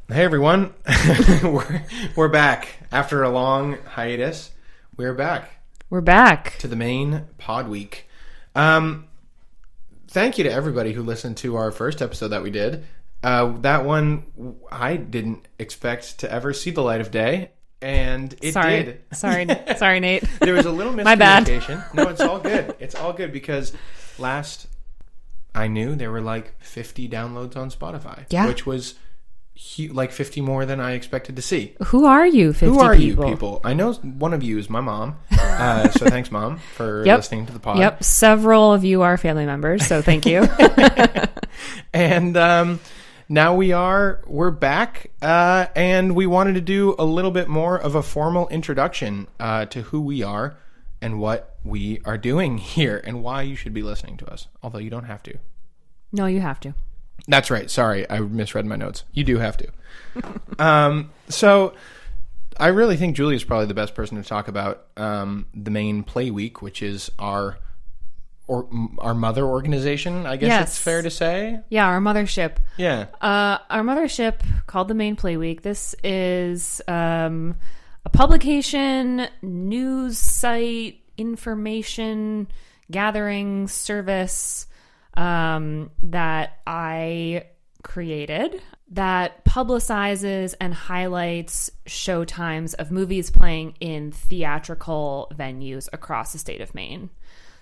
Hey everyone, we're back after a long hiatus. We're back. We're back To the Maine Podweek. Thank you to everybody who listened to our first episode that we did. That one I didn't expect to ever see the light of day, and it did. Sorry, Nate. There was a little miscommunication. My bad. No, it's all good. It's all good because last I knew there were like 50 downloads on Spotify, which was like 50 more than I expected to see. Who are you, 50 Who are people? you people? I know one of you is my mom. So thanks, Mom, for listening to the pod. Yep, several of you are family members, so thank you. And now we're back, and we wanted to do a little bit more of a formal introduction to who we are and what we are doing here and why you should be listening to us, although you don't have to. No, you have to. That's right. Sorry, I misread my notes. You do have to. So I really think Julie is probably the best person to talk about the Maine Playweek, which is our mother organization, I guess it's fair to say. Yeah, our mothership. Yeah. Our mothership called the Maine Playweek. This is a publication, news site, information gathering service that I created that publicizes and highlights showtimes of movies playing in theatrical venues across the state of Maine.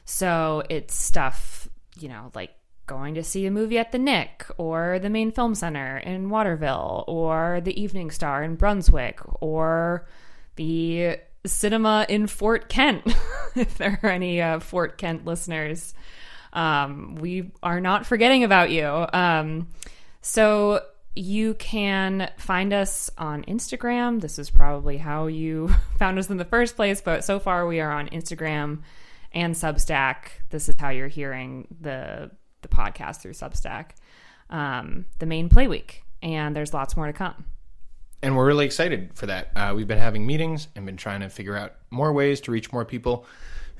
So it's stuff, like going to see a movie at the Nick or the Maine Film Center in Waterville or the Evening Star in Brunswick or the cinema in Fort Kent, if there are any Fort Kent listeners. We are not forgetting about you. So you can find us on Instagram. This is probably how you found us in the first place, but so far we are on Instagram and Substack. This is how you're hearing the podcast, through Substack. The Maine Playweek, and there's lots more to come. And we're really excited for that. We've been having meetings and been trying to figure out more ways to reach more people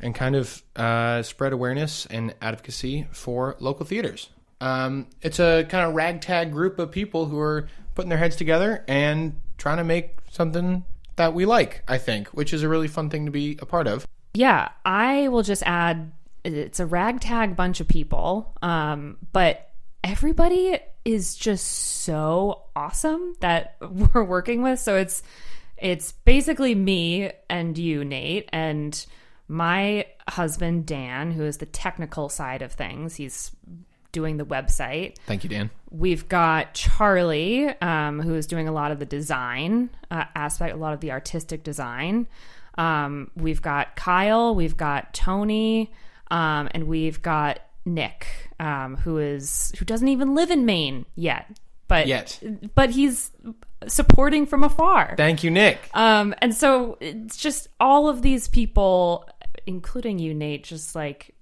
and kind of spread awareness and advocacy for local theaters. It's a kind of ragtag group of people who are putting their heads together and trying to make something that we like, I think, which is a really fun thing to be a part of. Yeah, I will just add, it's a ragtag bunch of people, but everybody is just so awesome that we're working with. So it's basically me and you, Nate, and my husband, Dan, who is the technical side of things. He's doing the website. Thank you, Dan. We've got Charlie, who is doing a lot of the design aspect, a lot of the artistic design. We've got Kyle, we've got Tony, and we've got Nick, who doesn't even live in Maine yet. But he's supporting from afar. Thank you, Nick. And so it's just all of these people, including you, Nate, just like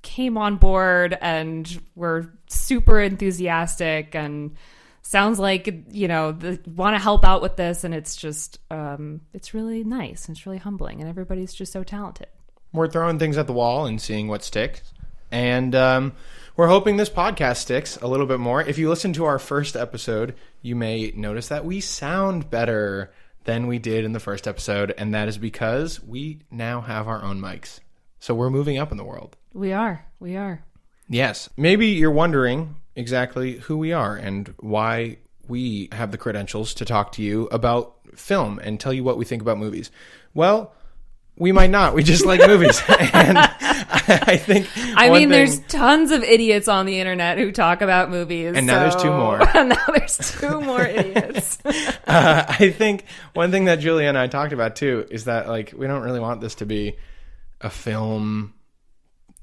came on board and were super enthusiastic and sounds like, they want to help out with this. And it's just, it's really nice. And it's really humbling. And everybody's just so talented. We're throwing things at the wall and seeing what sticks. And we're hoping this podcast sticks a little bit more. If you listen to our first episode, you may notice that we sound better than we did in the first episode. And that is because we now have our own mics. So we're moving up in the world. We are. Yes. Maybe you're wondering exactly who we are and why we have the credentials to talk to you about film and tell you what we think about movies. Well, we might not. We just like movies. And I think... there's tons of idiots on the internet who talk about movies. And now there's two more. And now there's two more idiots. I think one thing that Julia and I talked about, too, is that we don't really want this to be a film...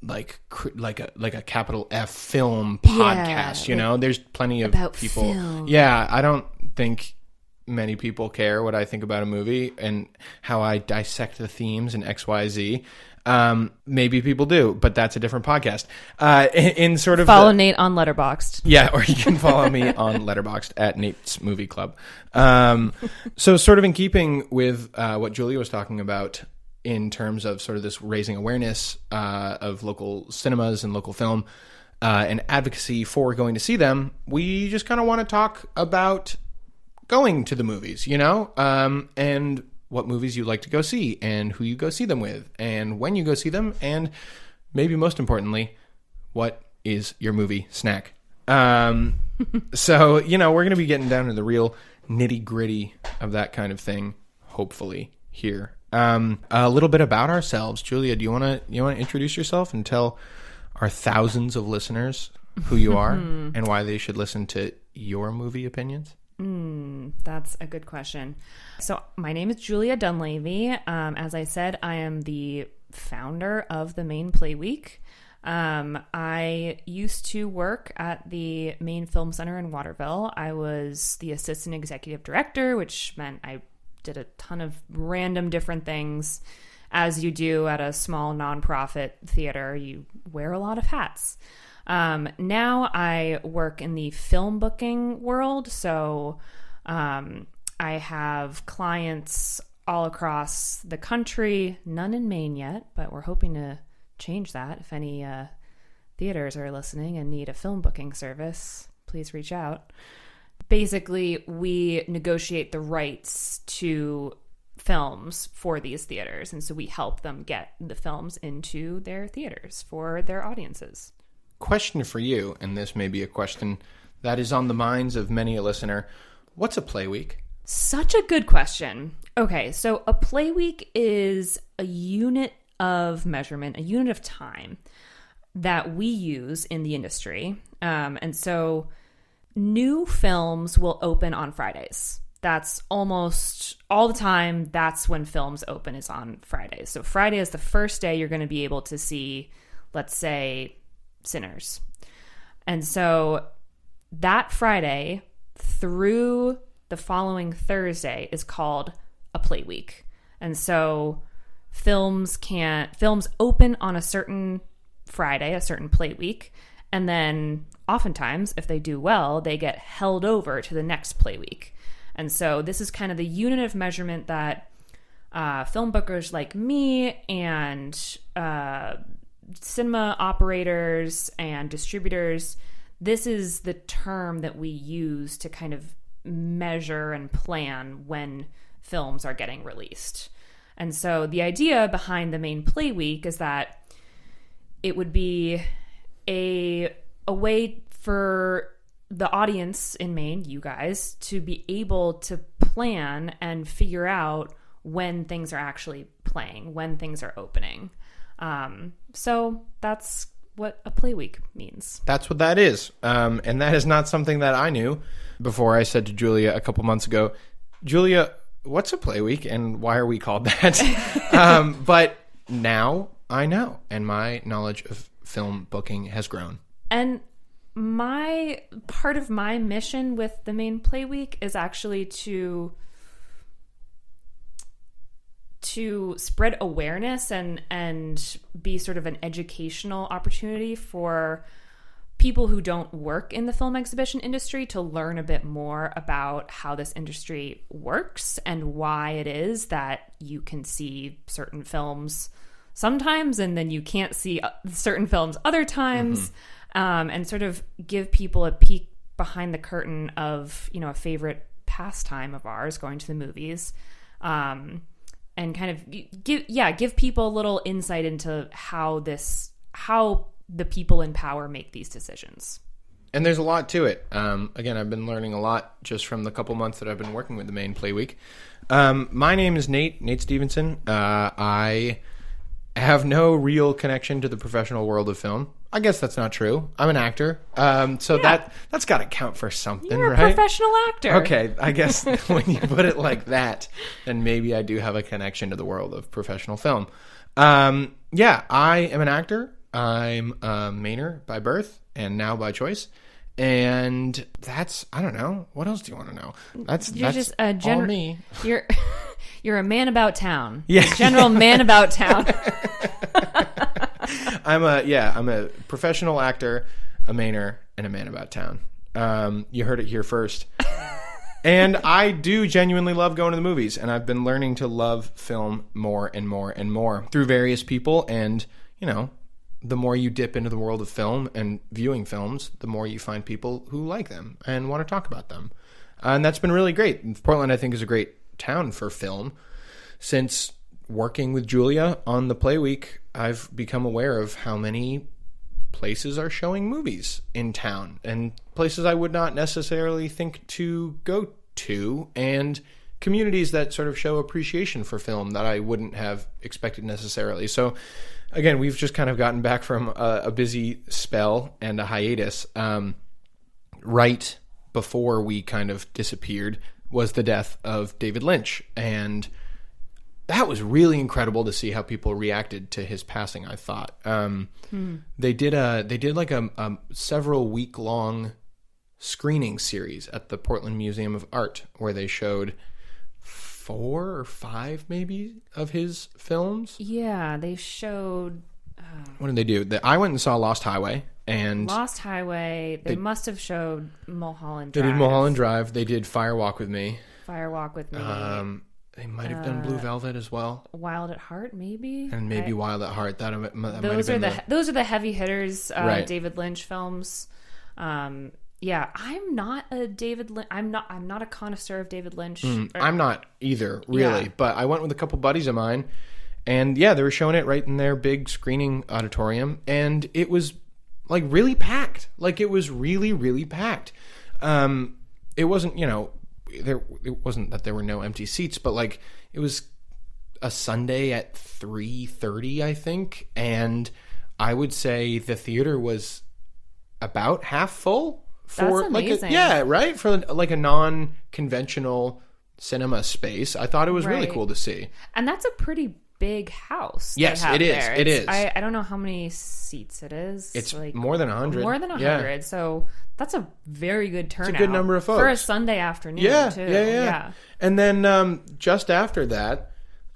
like a capital F film podcast, there's plenty of people. Film. Yeah, I don't think many people care what I think about a movie and how I dissect the themes and XYZ. Maybe people do, but that's a different podcast. In sort of follow Nate on Letterboxd. Yeah, or you can follow me on Letterboxd at Nate's Movie Club. So sort of in keeping with what Julia was talking about in terms of sort of this raising awareness of local cinemas and local film and advocacy for going to see them, we just kind of want to talk about going to the movies, and what movies you like to go see and who you go see them with and when you go see them, and maybe most importantly, what is your movie snack? So, we're going to be getting down to the real nitty gritty of that kind of thing, hopefully here. A little bit about ourselves. Julia, do you want to introduce yourself and tell our thousands of listeners who you are and why they should listen to your movie opinions? That's a good question. So my name is Julia Dunleavy. As I said, I am the founder of the Maine Playweek. I used to work at the Maine Film Center in Waterville. I was the assistant executive director, which meant I did a ton of random different things. As you do at a small nonprofit theater, you wear a lot of hats. Now I work in the film booking world, so I have clients all across the country, none in Maine yet, but we're hoping to change that. If any theaters are listening and need a film booking service, please reach out. Basically, we negotiate the rights to films for these theaters, and so we help them get the films into their theaters for their audiences. Question for you, and this may be a question that is on the minds of many a listener. What's a play week? Such a good question. Okay, so a play week is a unit of measurement, a unit of time that we use in the industry. And so new films will open on Fridays. That's almost all the time. That's when films open, is on Fridays. So Friday is the first day you're going to be able to see, let's say, Sinners. And so that Friday through the following Thursday is called a play week. And so films open on a certain Friday, a certain play week, and then oftentimes, if they do well, they get held over to the next play week. And so this is kind of the unit of measurement that film bookers like me and cinema operators and distributors, this is the term that we use to kind of measure and plan when films are getting released. And so the idea behind the Maine Play Week is that it would be a way for the audience in Maine, you guys, to be able to plan and figure out when things are actually playing, when things are opening. So that's what a play week means. That's what that is. And that is not something that I knew before. I said to Julia a couple months ago, Julia, what's a play week and why are we called that? But now I know, and my knowledge of film booking has grown. And part of my mission with the Maine Play Week is actually to spread awareness and be sort of an educational opportunity for people who don't work in the film exhibition industry to learn a bit more about how this industry works and why it is that you can see certain films sometimes and then you can't see certain films other times. And sort of give people a peek behind the curtain of, a favorite pastime of ours, going to the movies, and kind of give people a little insight into how the people in power make these decisions. And there's a lot to it. Again, I've been learning a lot just from the couple months that I've been working with the Maine Play Week. My name is Nate Stevenson. I have no real connection to the professional world of film. I guess that's not true. I'm an actor. So that's got to count for something, You're right? You're a professional actor. Okay, I guess when you put it like that, then maybe I do have a connection to the world of professional film. I am an actor. I'm a Mainer by birth and now by choice. And that's, I don't know. What else do you want to know? That's just a all me. You're a man about town. Yeah. A general man about town. I'm a professional actor, a Mainer, and a man about town. You heard it here first. And I do genuinely love going to the movies, and I've been learning to love film more and more and more through various people. And, the more you dip into the world of film and viewing films, the more you find people who like them and want to talk about them. And that's been really great. Portland, I think, is a great town for film. Since working with Julia on the Play Week, I've become aware of how many places are showing movies in town, and places I would not necessarily think to go to, and communities that sort of show appreciation for film that I wouldn't have expected necessarily. So again, we've just kind of gotten back from a busy spell and a hiatus. Right before we kind of disappeared was the death of David Lynch, and that was really incredible to see how people reacted to his passing. I thought they did like a several week long screening series at the Portland Museum of Art where they showed 4 or 5 maybe of his films. Yeah, they showed. What did they do? I went and saw Lost Highway. And Lost Highway. They must have showed Mulholland Drive. They did Mulholland Drive. They did Firewalk with Me. Firewalk with Me. They might have done Blue Velvet as well. Wild at Heart, maybe. And maybe Wild at Heart. That might have been those are the heavy hitters. Right. David Lynch films. Yeah, I'm not a David Lynch. I'm not a connoisseur of David Lynch. I'm not either, really. Yeah. But I went with a couple buddies of mine, and yeah, they were showing it right in their big screening auditorium, and it was like really packed. Like it was really, really packed. It wasn't, it wasn't that there were no empty seats, but like it was a Sunday at 3:30, I think, and I would say the theater was about half full for That's amazing. for like a non-conventional cinema space. I thought it was really cool to see. And that's a pretty big house. Yes, it is. There. It is. I don't know how many seats it is. It's like more than 100. More than 100. Yeah. So that's a very good turnout. It's a good number of folks. For a Sunday afternoon, too. Yeah. And then just after that,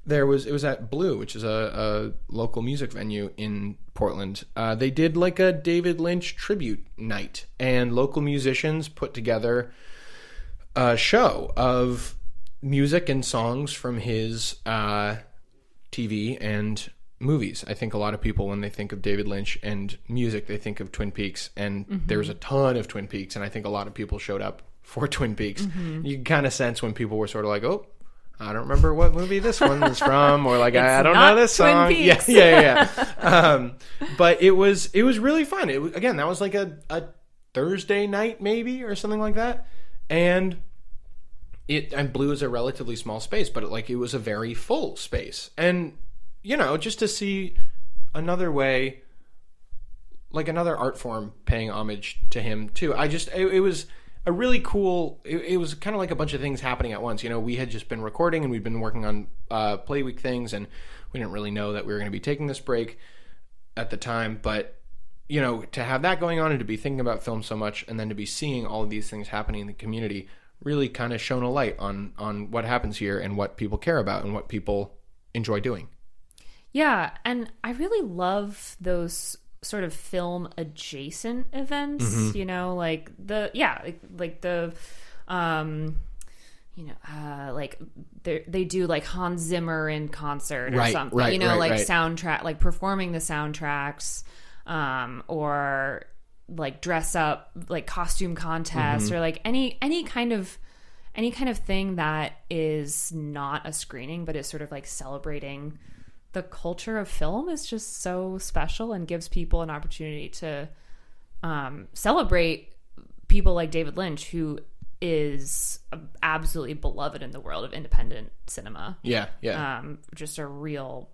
it was at Blue, which is a local music venue in Portland. They did like a David Lynch tribute night, and local musicians put together a show of music and songs from his TV and movies. I think a lot of people, when they think of David Lynch and music, they think of Twin Peaks, and there's a ton of Twin Peaks, and I think a lot of people showed up for Twin Peaks. You can kind of sense when people were sort of like, oh, I don't remember what movie this one is from, or like, I don't know this Twin song. Peaks. Yeah. But it was really fun. It was, again, that was like a Thursday night maybe, or something like that. And Blue is a relatively small space, but it was a very full space. And, just to see another way, like another art form paying homage to him too. It was a really cool, it was kind of like a bunch of things happening at once. We had just been recording and we'd been working on Play Week things, and we didn't really know that we were going to be taking this break at the time. But, to have that going on and to be thinking about film so much, and then to be seeing all of these things happening in the community, really kind of shone a light on what happens here and what people care about and what people enjoy doing. Yeah, and I really love those sort of film adjacent events, like they do like Hans Zimmer in concert or something, soundtrack, like performing the soundtracks, or like dress up, like costume contests, or like any kind of thing that is not a screening but is sort of like celebrating the culture of film is just so special and gives people an opportunity to celebrate people like David Lynch, who is absolutely beloved in the world of independent cinema. Yeah. Just a real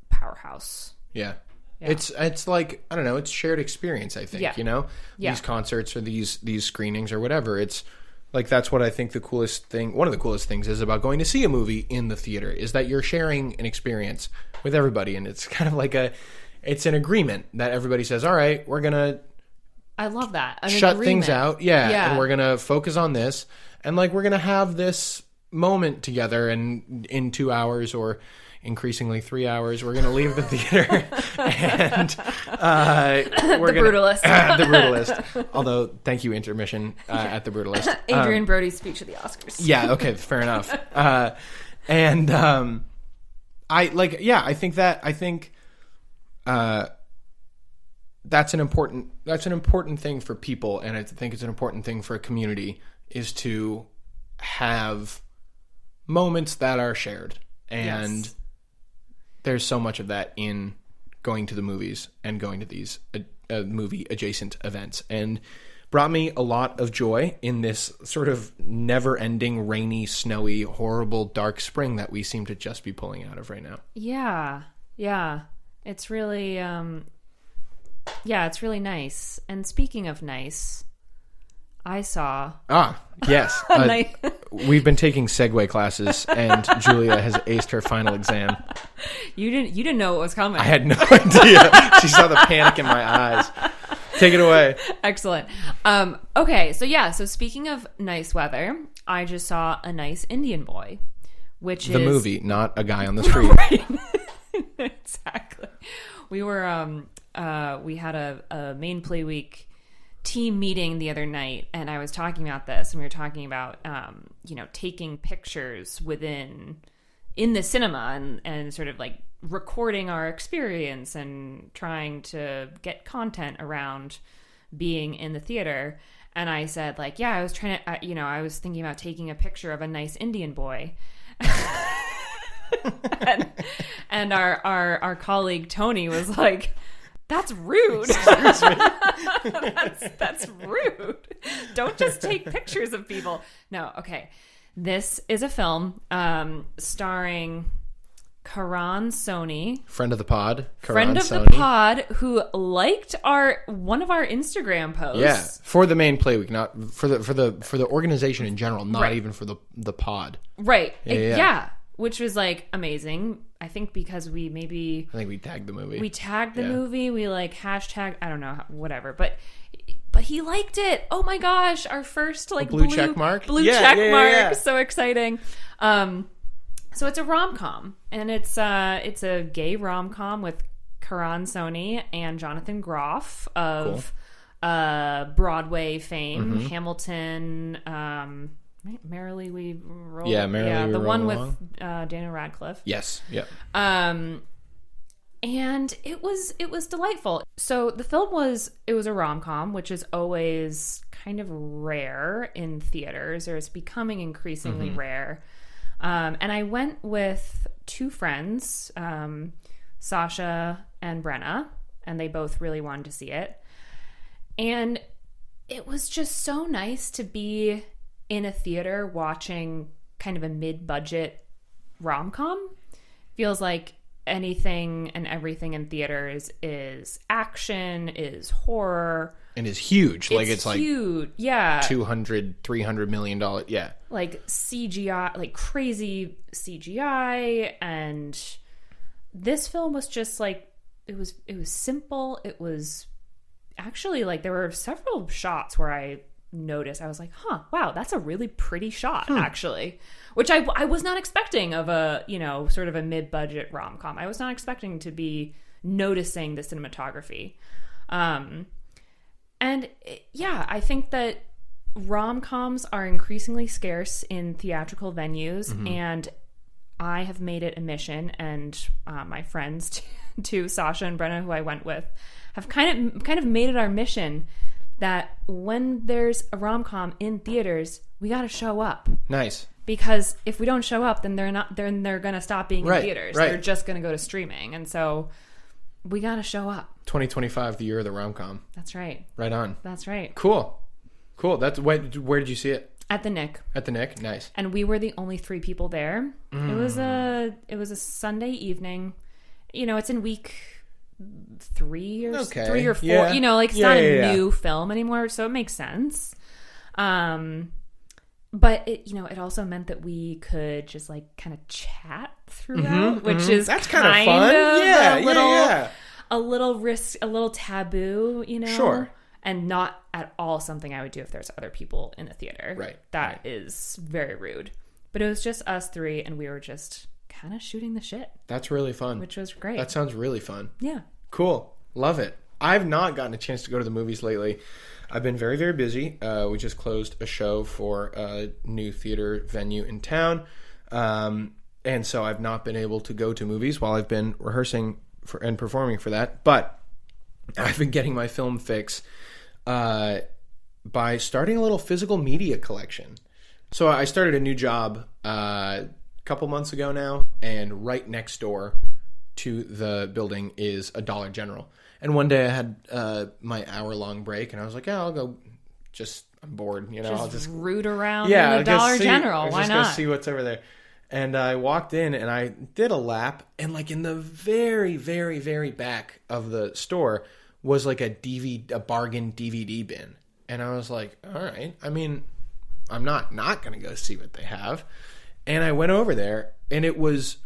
powerhouse. Yeah. It's like, I don't know, it's shared experience, I think, these concerts or these screenings or whatever. It's like, that's what I think one of the coolest things is about going to see a movie in the theater, is that you're sharing an experience with everybody. And it's kind of like it's an agreement that everybody says, all right, we're going to, I love that. shut things out. Yeah. And we're going to focus on this. And like, we're going to have this moment together, and in 2 hours or increasingly 3 hours, we're going to leave the theater and we're the Brutalist. The Brutalist. Although, thank you, intermission at the Brutalist. Adrian Brody's speech at the Oscars. Yeah, okay, fair enough. I think that's an important thing for people, and I think it's an important thing for a community, is to have moments that are shared. And Yes. there's so much of that in going to the movies and going to these movie adjacent events, and brought me a lot of joy in this sort of never ending, rainy, snowy, horrible, dark spring that we seem to just be pulling out of right now. Yeah. Yeah. It's really, it's really nice. And speaking of nice, I saw... Yes. We've been taking Segway classes, and Julia has aced her final exam. You didn't know what was coming. I had no idea. She saw the panic in my eyes. Take it away. Excellent. Okay, so speaking of nice weather, I just saw A Nice Indian Boy, which is... The movie, not a guy on the street. Right. Exactly. We were, we had a Maine Playweek team meeting the other night, and I was talking about this, and we were talking about, taking pictures in the cinema and sort of like recording our experience and trying to get content around being in the theater. And I said, like, yeah, I was trying to, I was thinking about taking a picture of a nice Indian boy. and our colleague Tony was like, that's rude. Excuse me. That's rude. Don't just take pictures of people. No, okay. This is a film starring Karan Soni, Friend of the pod, the pod, who liked one of our Instagram posts. Yeah, for the Maine Playweek, not for the organization in general, not Right. even for the pod. Right. Yeah. Which was like amazing. I think because I think we tagged the movie. We tagged the Yeah. movie. We like hashtag, I don't know, whatever. But he liked it. Oh my gosh. Our first like blue check mark? Blue Yeah, check yeah, mark. yeah. So exciting. So it's a rom-com, and it's a gay rom-com with Karan Soni and Jonathan Groff of Broadway fame, Mm-hmm. Hamilton, Merrily We Roll. Yeah, Merrily We the Roll one Along. with Daniel Radcliffe. Yes. Yep. And it was delightful. So the film was a rom-com, which is always kind of rare in theaters, or it's becoming increasingly rare. And I went with two friends, Sasha and Brenna, and they both really wanted to see it. And it was just so nice to be in a theater watching kind of a mid-budget rom-com. Feels like anything and everything in theaters is action, is horror. And is huge. It's like huge. Yeah. $200-300 million. Yeah. Like CGI, like crazy CGI. And this film was just like, it was simple. It was actually like, there were several shots where I noticed, I was like, wow, that's a really pretty shot, actually, which I was not expecting of a, sort of a mid-budget rom-com. I was not expecting to be noticing the cinematography. I think that rom-coms are increasingly scarce in theatrical venues, and I have made it a mission, and my friends too, Sasha and Brenna, who I went with, have kind of made it our mission that when there's a rom-com in theaters, we got to show up. Nice. Because if we don't show up, then they're going to stop being in theaters. Right. They're just going to go to streaming. And so we got to show up. 2025, the year of the rom-com. That's right. Right on. That's right. Cool. That's where did you see it? At the Nick. At the Nick. Nice. And we were the only 3 people there. It was a Sunday evening. It's in week 3 or 3 or 4. Yeah. It's not a new film anymore, so it makes sense. But it also meant that we could just like kind of chat throughout, which is that's kind of fun. A little risk, a little taboo, Sure. And not at all something I would do if there's other people in the theater. Right. That is very rude. But it was just us 3, and we were just kind of shooting the shit. That's really fun. Which was great. That sounds really fun. Yeah. Cool. Love it. I've not gotten a chance to go to the movies lately. I've been very, very busy. We just closed a show for a new theater venue in town. And so I've not been able to go to movies while I've been rehearsing and performing for that. But I've been getting my film fix by starting a little physical media collection. So I started a new job a couple months ago now, and right next door to the building is a Dollar General. And one day I had my hour-long break, and I was like, yeah, I'll go I'm bored, I'll just root around in the Dollar General. Why not? Go see what's over there. And I walked in, and I did a lap, and like in the very, very, very back of the store was like a bargain DVD bin. And I was like, all right, I mean, I'm not going to go see what they have. And I went over there, and it was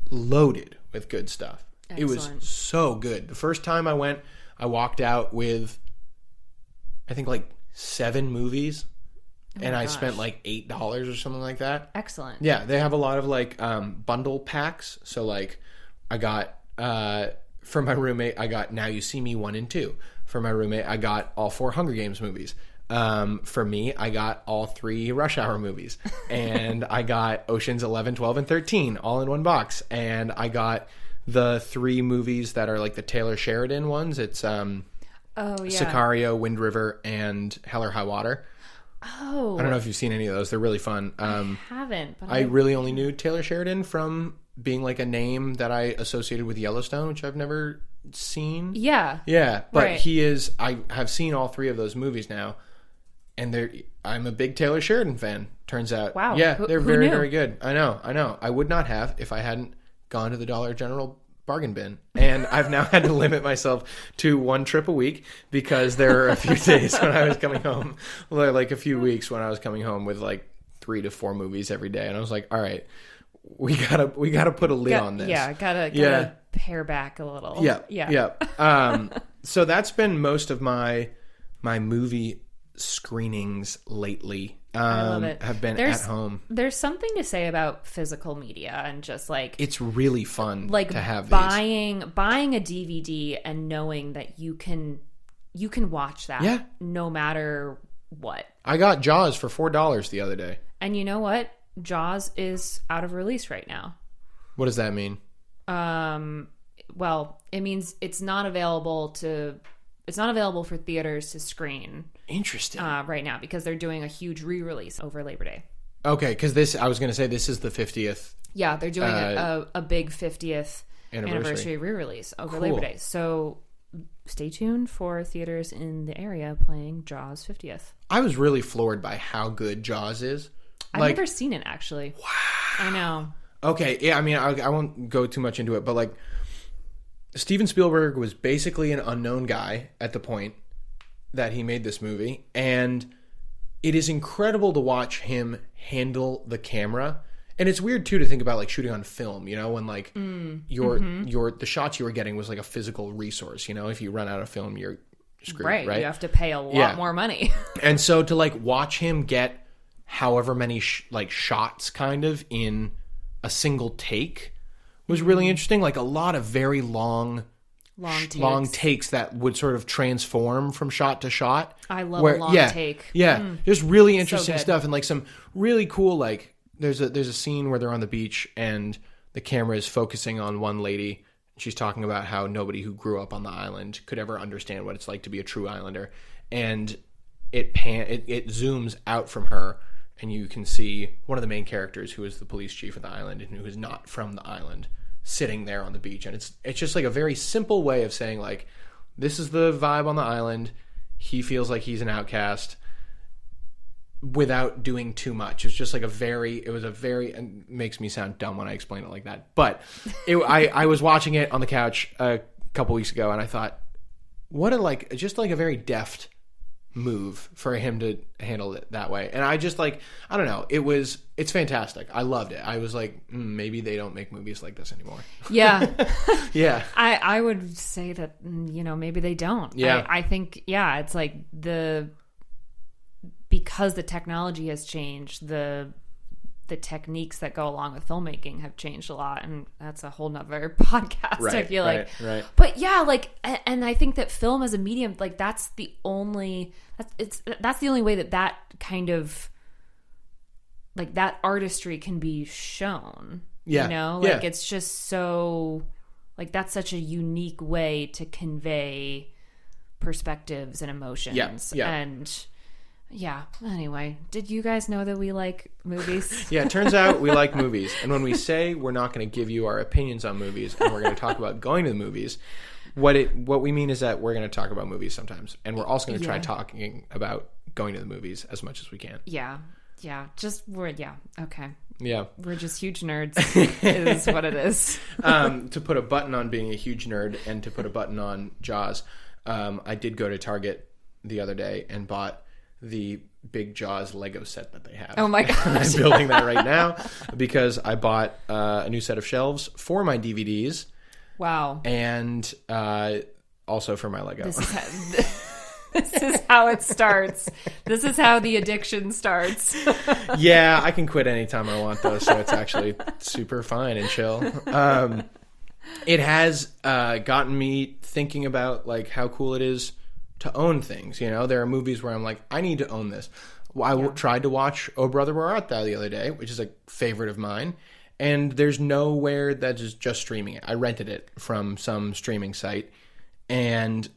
loaded with good stuff. Excellent. It was so good. The first time I went, I walked out with, I think, like 7 movies. And I spent like $8 or something like that. Excellent. Yeah, they have a lot of like bundle packs. So like I got, for my roommate, I got Now You See Me 1 and 2. For my roommate, I got all 4 Hunger Games movies. For me, I got all 3 Rush Hour movies. And I got Oceans 11, 12, and 13 all in one box. And I got the 3 movies that are like the Taylor Sheridan ones. It's Sicario, Wind River, and Hell or High Water. Oh. I don't know if you've seen any of those. They're really fun. I haven't. But I really only knew Taylor Sheridan from being like a name that I associated with Yellowstone, which I've never seen. Yeah. Yeah, but right. he is... I have seen all 3 of those movies now, and I'm a big Taylor Sheridan fan, turns out. Wow. Yeah, they're very, knew? very good. I know. I would not have if I hadn't gone to the Dollar General bargain bin, and I've now had to limit myself to 1 trip a week because there are a few days when I was coming home, like a few weeks when I was coming home with like 3 to 4 movies every day, and I was like, all right, we gotta put a lid on this. Yeah, gotta pare back a little. Yeah. So that's been most of my movie screenings lately. I love it. Have been at home. There's something to say about physical media and just like it's really fun like to have buying a DVD and knowing that you can watch that no matter what. I got Jaws for $4 the other day. And you know what? Jaws is out of release right now. What does that mean? Well, it means it's not available for theaters to screen. Interesting. Right now because they're doing a huge re-release over Labor Day. Okay, because I was going to say this is the 50th. Yeah, they're doing a big 50th anniversary re-release over Labor Day. So stay tuned for theaters in the area playing Jaws 50th. I was really floored by how good Jaws is. I've never seen it, actually. Wow. I know. Okay, yeah, I mean, I won't go too much into it, but like Steven Spielberg was basically an unknown guy at the point that he made this movie, and it is incredible to watch him handle the camera. And it's weird too to think about like shooting on film, when like the shots you were getting was like a physical resource. If you run out of film, you're screwed, right? You have to pay a lot more money. And so to like watch him get however many shots kind of in a single take was really interesting. Like a lot of very long takes that would sort of transform from shot to shot. I love a long take. Yeah. Just really interesting stuff, and like some really cool, like there's a scene where they're on the beach and the camera is focusing on one lady. She's talking about how nobody who grew up on the island could ever understand what it's like to be a true islander. And it zooms out from her, and you can see one of the main characters, who is the police chief of the island and who is not from the island, sitting there on the beach. And it's just like a very simple way of saying like, this is the vibe on the island. He feels like he's an outcast without doing too much. It's just like it makes me sound dumb when I explain it like that. But I was watching it on the couch a couple weeks ago, and I thought, what a very deft move for him to handle it that way. And I just I don't know, it's fantastic. I loved it. I was like, maybe they don't make movies like this anymore. Yeah. Yeah. I would say that maybe they don't. Yeah. I think it's like because the technology has changed, the techniques that go along with filmmaking have changed a lot, and that's a whole nother podcast. Right, I feel like, right. But yeah, and I think that film as a medium, that's the only way that kind of that artistry can be shown. Yeah, it's just so that's such a unique way to convey perspectives and emotions. Yeah. And Yeah. Anyway, did you guys know that we like movies? Yeah, it turns out we like movies. And when we say we're not going to give you our opinions on movies and we're going to talk about going to the movies, what we mean is that we're going to talk about movies sometimes. And we're also going to try talking about going to the movies as much as we can. Yeah. Yeah. Okay. Yeah. We're just huge nerds is what it is. To put a button on being a huge nerd and to put a button on Jaws, I did go to Target the other day and bought the big Jaws Lego set that they have. Oh my gosh. I'm building that right now because I bought a new set of shelves for my DVDs. Wow. And also for my Lego. This is how it starts. This is how the addiction starts. Yeah, I can quit anytime I want though, so it's actually super fine and chill. It has gotten me thinking about like how cool it is to own things. You know, there are movies where I'm like, I need to own this. I tried to watch Oh Brother, Where Art Thou the other day, which is a favorite of mine, and there's nowhere that is just streaming it. I rented it from some streaming site, and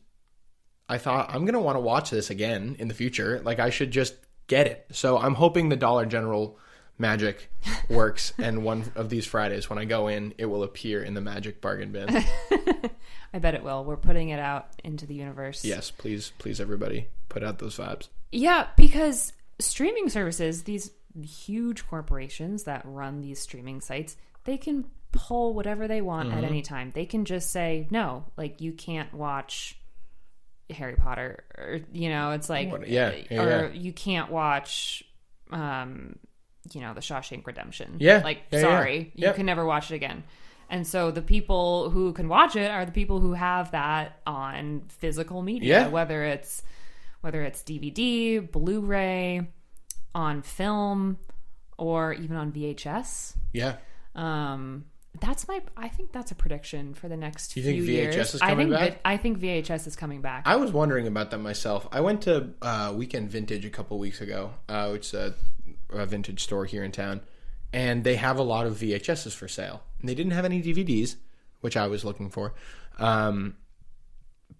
I thought, I'm going to want to watch this again in the future. Like, I should just get it. So I'm hoping the Dollar General magic works, and one of these Fridays when I go in, it will appear in the magic bargain bin. I bet it will. We're putting it out into the universe. Yes, please, everybody, put out those vibes. Yeah, because streaming services, these huge corporations that run these streaming sites, they can pull whatever they want at any time. They can just say, no, like, you can't watch Harry Potter, or, you know, it's like, you can't watch, The Shawshank Redemption. Yeah. Like, sorry, you can never watch it again. And so the people who can watch it are the people who have that on physical media, whether it's DVD, Blu-ray, on film, or even on VHS. Yeah. I think that's a prediction for the next few years. You think VHS is coming back? I think VHS is coming back. I was wondering about that myself. I went to Weekend Vintage a couple weeks ago, which is a vintage store here in town, and they have a lot of VHSs for sale. And they didn't have any DVDs, which I was looking for. But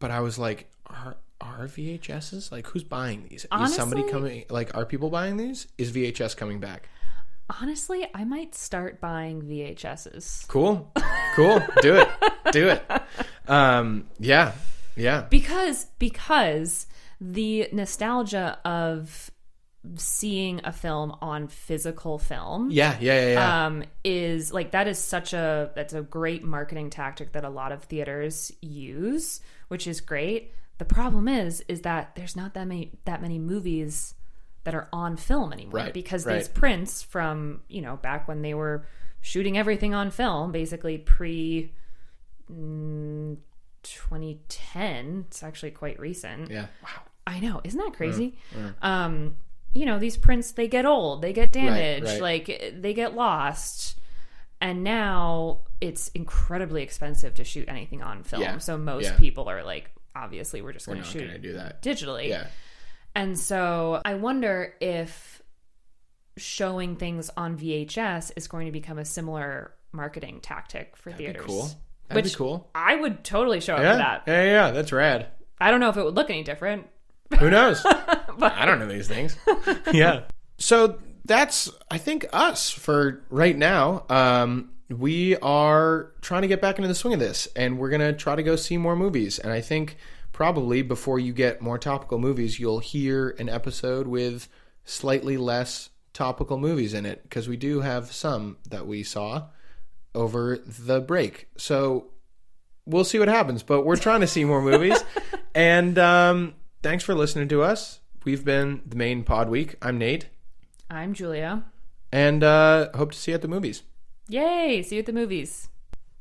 I was like, are VHSs? Like, who's buying these? Honestly, is somebody coming? Like, are people buying these? Is VHS coming back? Honestly, I might start buying VHSs. Cool. Do it. Yeah. Because the nostalgia of seeing a film on physical film is like, that's a great marketing tactic that a lot of theaters use, which is great. The problem is that there's not that many movies that are on film anymore, because these prints from, back when they were shooting everything on film, basically pre 2010, it's actually quite recent. Yeah. Wow. I know. Isn't that crazy? These prints, they get old, they get damaged, like they get lost. And now it's incredibly expensive to shoot anything on film. Yeah. So most people are like, obviously we're just going to shoot do that digitally. Yeah. And so I wonder if showing things on VHS is going to become a similar marketing tactic for theaters. That'd be cool. I would totally show up for that. Yeah, that's rad. I don't know if it would look any different. Who knows? But I don't know these things. Yeah. So that's, I think, us for right now. We are trying to get back into the swing of this, and we're going to try to go see more movies. And I think probably before you get more topical movies, you'll hear an episode with slightly less topical movies in it, because we do have some that we saw over the break. So we'll see what happens, but we're trying to see more movies. And thanks for listening to us. We've been the Maine Podweek. I'm Nate. I'm Julia. And hope to see you at the movies. Yay! See you at the movies.